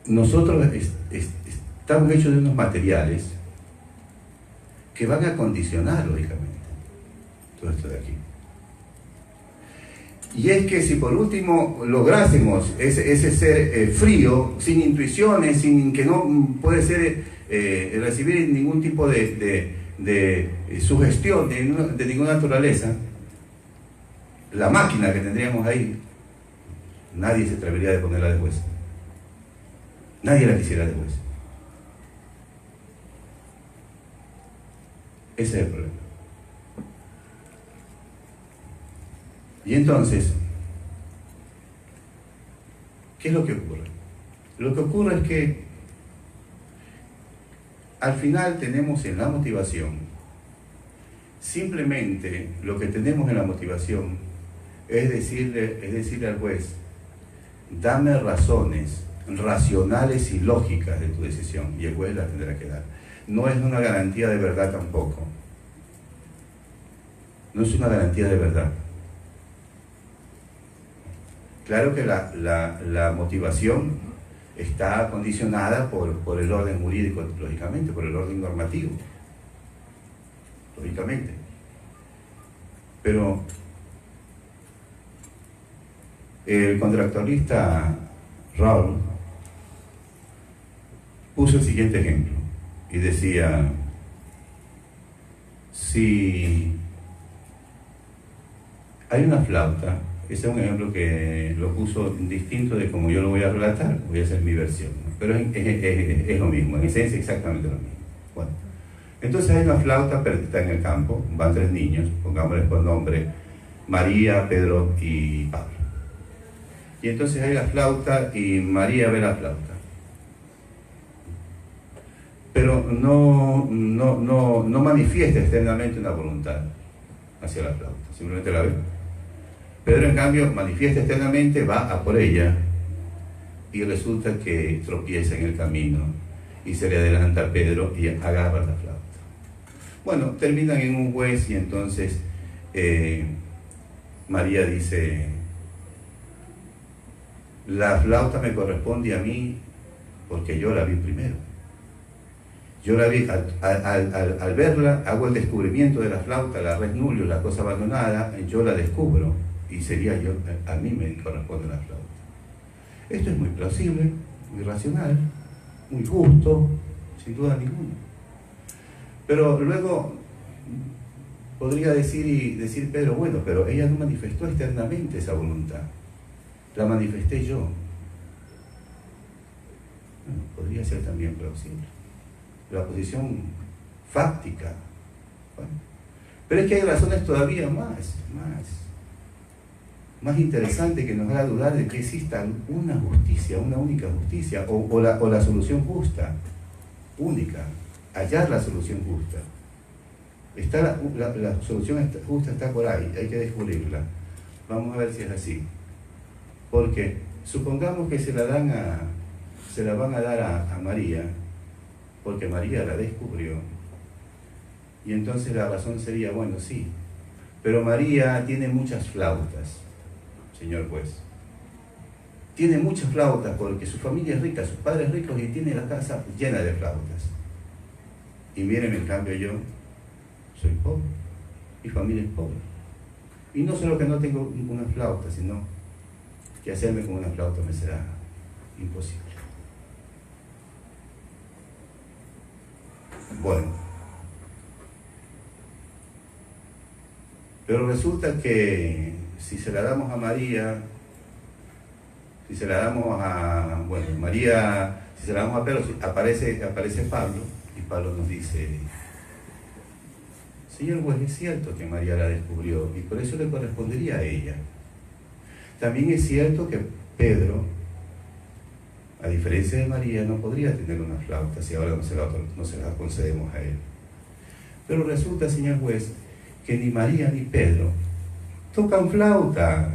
nosotros estamos hechos de unos materiales que van a condicionar, lógicamente, todo esto de aquí. Y es que si por último lográsemos ese ser frío, sin intuiciones, sin que no puede ser recibir ningún tipo de sugestión de ninguna naturaleza, la máquina que tendríamos ahí, nadie se atrevería de ponerla de juez. Nadie la quisiera de juez. Ese es el problema. Y entonces, ¿qué es lo que ocurre? Lo que ocurre es que al final tenemos en la motivación, simplemente lo que tenemos en la motivación es decirle al juez, dame razones racionales y lógicas de tu decisión, y el juez la tendrá que dar. No es una garantía de verdad tampoco. No es una garantía de verdad. Claro que la motivación está condicionada por el orden jurídico, lógicamente, por el orden normativo, lógicamente. Pero el contractualista Raúl puso el siguiente ejemplo y decía, si hay una flauta, ese es un ejemplo que lo puso distinto de como yo lo voy a relatar, voy a hacer mi versión, ¿no? Pero es lo mismo, en esencia exactamente lo mismo. Bueno, entonces hay una flauta que está en el campo, van 3 niños, pongámosles por nombre María, Pedro y Pablo. Y entonces hay la flauta y María ve la flauta. Pero no manifiesta externamente una voluntad hacia la flauta, simplemente la ve. Pedro, en cambio, manifiesta externamente, va a por ella y resulta que tropieza en el camino y se le adelanta a Pedro y agarra la flauta. Bueno, terminan en un juez y entonces María dice, la flauta me corresponde a mí porque yo la vi primero. Yo la vi, al verla, hago el descubrimiento de la flauta, la res nullius, la cosa abandonada, yo la descubro y sería yo, a mí me corresponde la flauta. Esto es muy plausible, muy racional, muy justo, sin duda ninguna. Pero luego podría decir Pedro, bueno, pero ella no manifestó externamente esa voluntad, la manifesté yo. Bueno, podría ser también plausible. La posición fáctica. Bueno, pero es que hay razones todavía más interesantes que nos haga dudar de que exista una justicia, una única justicia, o la solución justa, única, hallar la solución justa. La solución justa está por ahí, hay que descubrirla. Vamos a ver si es así. Porque supongamos que se la van a dar a María, porque María la descubrió. Y entonces la razón sería, bueno, sí, pero María tiene muchas flautas, señor juez. tiene muchas flautas porque su familia es rica, sus padres ricos, y tiene la casa llena de flautas. Y miren, en cambio yo soy pobre, mi familia es pobre. Y no solo que no tengo una flauta, sino que hacerme con una flauta me será imposible. Bueno, pero resulta que si se la damos a María, si se la damos a, bueno, María, si se la damos a Pedro, aparece Pablo, y Pablo nos dice: Señor juez, es cierto que María la descubrió, y por eso le correspondería a ella. También es cierto que Pedro, a diferencia de María, no podría tener una flauta si ahora no se la concedemos a él. Pero resulta, señor juez, que ni María ni Pedro tocan flauta.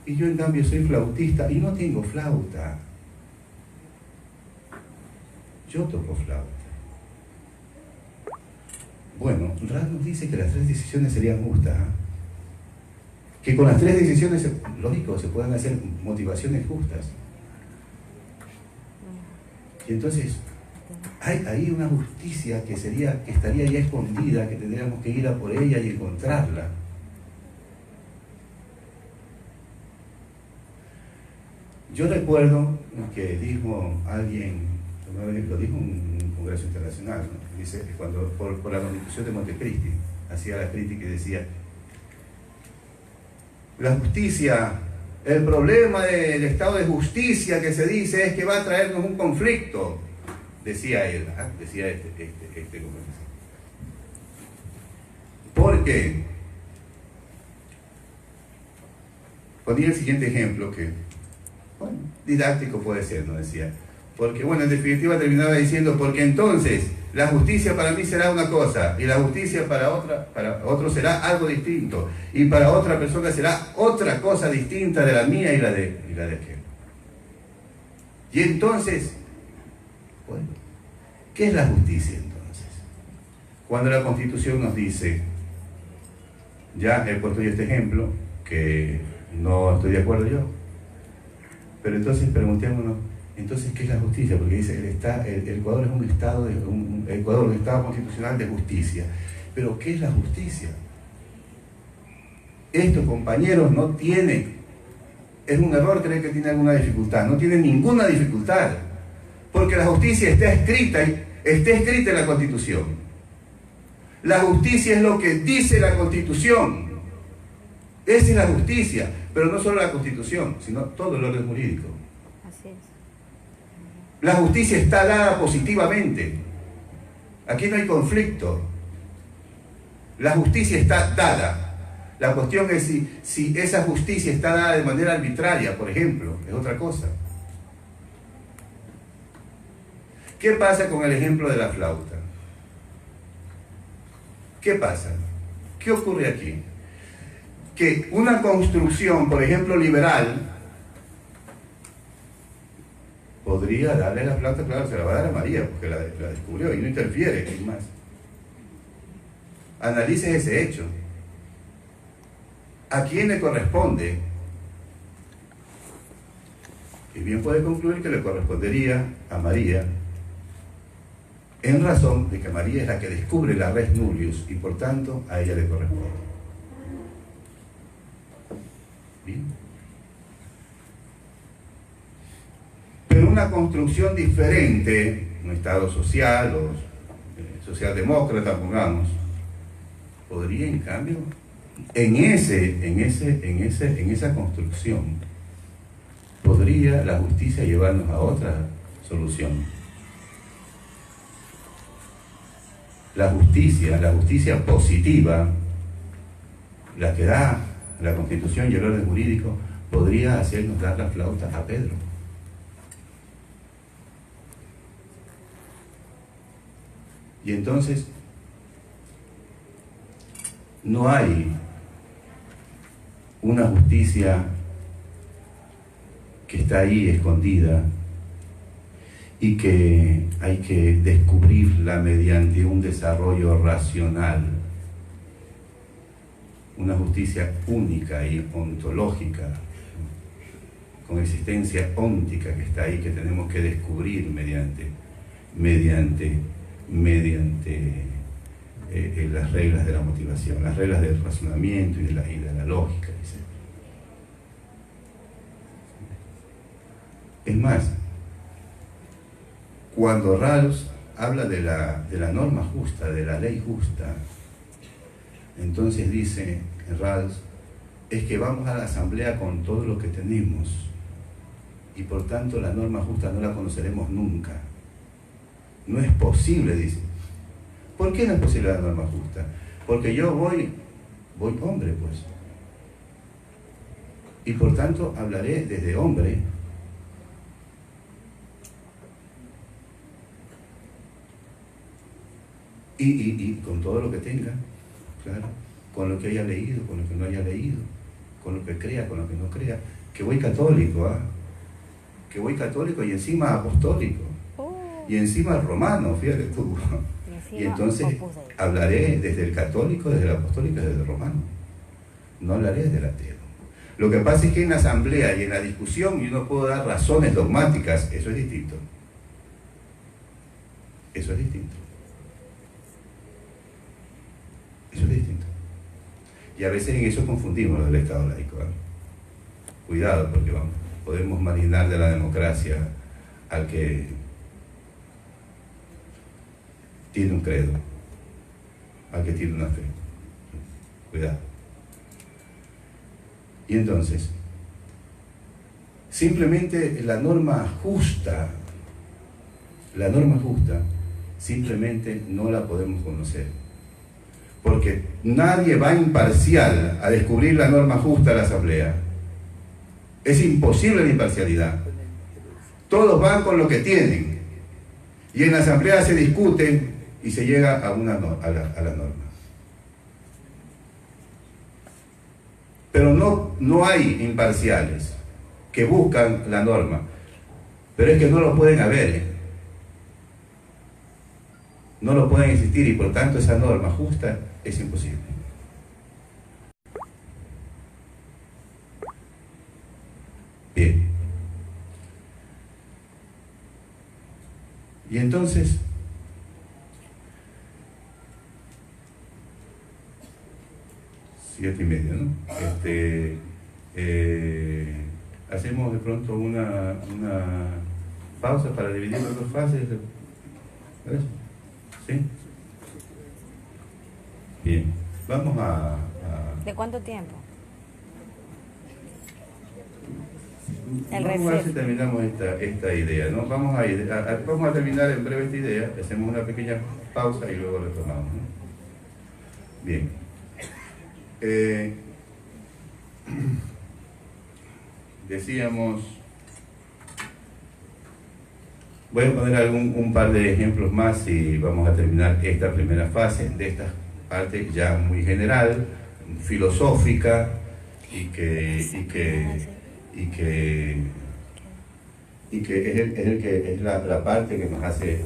Y yo, en cambio, soy flautista y no tengo flauta. Yo toco flauta. Bueno, Rad nos dice que las 3 decisiones serían justas, ¿eh? Que con las 3 decisiones, lógico, se puedan hacer motivaciones justas. Y entonces, hay ahí una justicia que estaría ya escondida, que tendríamos que ir a por ella y encontrarla. Yo recuerdo que dijo alguien, lo dijo en un congreso internacional, ¿no? Dice que cuando por la Constitución de Montecristi hacía la crítica y decía: la justicia, el problema del estado de justicia que se dice es que va a traernos un conflicto, decía él, decía este congresista. ¿Por qué? Ponía el siguiente ejemplo que, bueno, didáctico puede ser, ¿no? Decía, porque, bueno, en definitiva terminaba diciendo: porque entonces la justicia para mí será una cosa, y la justicia para otro será algo distinto, y para otra persona será otra cosa distinta de la mía y la de aquel. Y entonces, bueno, ¿qué es la justicia entonces? Cuando la Constitución nos dice, ya he puesto yo este ejemplo, que no estoy de acuerdo yo, pero entonces preguntémonos, entonces, ¿qué es la justicia? Porque dice, el Ecuador es un estado constitucional de justicia. Pero, ¿qué es la justicia? Esto, compañeros, no tiene, es un error creer que tiene alguna dificultad, no tiene ninguna dificultad, porque la justicia está escrita en la Constitución. La justicia es lo que dice la Constitución. Esa es la justicia, pero no solo la Constitución, sino todo el orden jurídico. Así es. La justicia está dada positivamente. Aquí no hay conflicto. La justicia está dada. La cuestión es si esa justicia está dada de manera arbitraria, por ejemplo, es otra cosa. ¿Qué pasa con el ejemplo de la flauta? ¿Qué pasa? ¿Qué ocurre aquí? Que una construcción, por ejemplo, liberal, podría darle la flauta, claro, se la va a dar a María, porque la descubrió y no interfiere, sin más. Analice ese hecho. ¿A quién le corresponde? Y bien puede concluir que le correspondería a María, en razón de que María es la que descubre la res nullius y por tanto a ella le corresponde. Bien. Pero una construcción diferente, un Estado social o socialdemócrata, pongamos, podría en cambio, en esa construcción, podría la justicia llevarnos a otra solución. La justicia positiva, la que da la Constitución y el orden jurídico, podría hacernos dar la flauta a Pedro. Y entonces no hay una justicia que está ahí escondida y que hay que descubrirla mediante un desarrollo racional, una justicia única y ontológica. con existencia óntica que está ahí, que tenemos que descubrir mediante las reglas de la motivación, las reglas del razonamiento y de la lógica, dice. Es más, cuando Rawls habla de la norma justa, de la ley justa, entonces dice Rawls, es que vamos a la asamblea con todo lo que tenemos y por tanto la norma justa no la conoceremos nunca. No es posible, dice. ¿Por qué no es posible la norma justa? Porque yo voy hombre, pues. Y por tanto hablaré desde hombre. Y con todo lo que tenga, claro, con lo que haya leído, con lo que no haya leído, con lo que crea, con lo que no crea, que voy católico, que voy católico y encima apostólico, y encima romano, fíjate tú. Y entonces hablaré desde el católico, desde el apostólico y desde el romano. No hablaré desde el ateo. Lo que pasa es que en la asamblea y en la discusión yo no puedo dar razones dogmáticas, eso es distinto. Eso es distinto. Eso es distinto. Y a veces en eso confundimos el Estado laico. Cuidado, porque podemos marginar de la democracia al que tiene un credo, al que tiene una fe. Cuidado. Y entonces, simplemente la norma justa, simplemente no la podemos conocer. Porque nadie va imparcial a descubrir la norma justa de la asamblea. Es imposible la imparcialidad. Todos van con lo que tienen. Y en la asamblea se discuten y se llega a la norma. Pero no hay imparciales que buscan la norma. Pero es que no lo pueden haber. No lo pueden existir y por tanto esa norma justa es imposible. Bien. Y entonces, siete y media, ¿no? Hacemos de pronto una pausa para dividir las dos fases. ¿Parece? ¿Sí? Bien, vamos a... ¿De cuánto tiempo? Vamos a ver si terminamos esta idea, ¿no? Vamos a terminar en breve esta idea, hacemos una pequeña pausa y luego retomamos, ¿no? Bien. Decíamos... Voy a poner un par de ejemplos más y vamos a terminar esta primera fase de esta parte ya muy general, filosófica y que es la parte que nos hace